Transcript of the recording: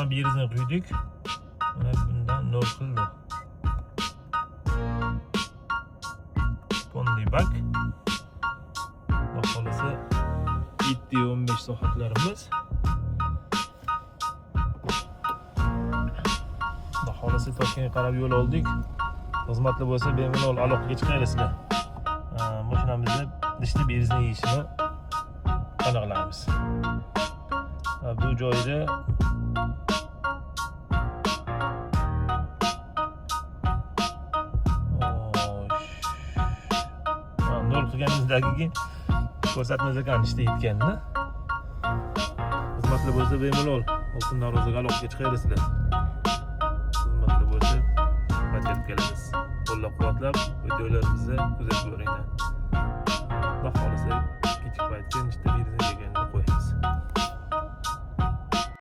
birini quydik. Mana bundan 0 qildi. Fondiy bak. Xohlasa 7-15 soatlarimiz. Xohlasa Toshkentga qarab yo'l oldik. Xizmatli bo'lsa bemalol aloqaga chiqaverasizlar. Mashinamizda dishli bezni yeyishini aniqlaymiz. Bu joyda nol qilganimizdagi ko'rsatmaz ekan ishda yetganini. Xizmatli bo'lsa bemalol Oltin Navro'zga aloqaga chiqaverasizlar. Xizmatli bo'lsa bajarib kelamiz. Qo'llab-quvvatlab videolarimizni kuzatib boringlar. Xudo xolisa kichik paytda nechta bizni yeganini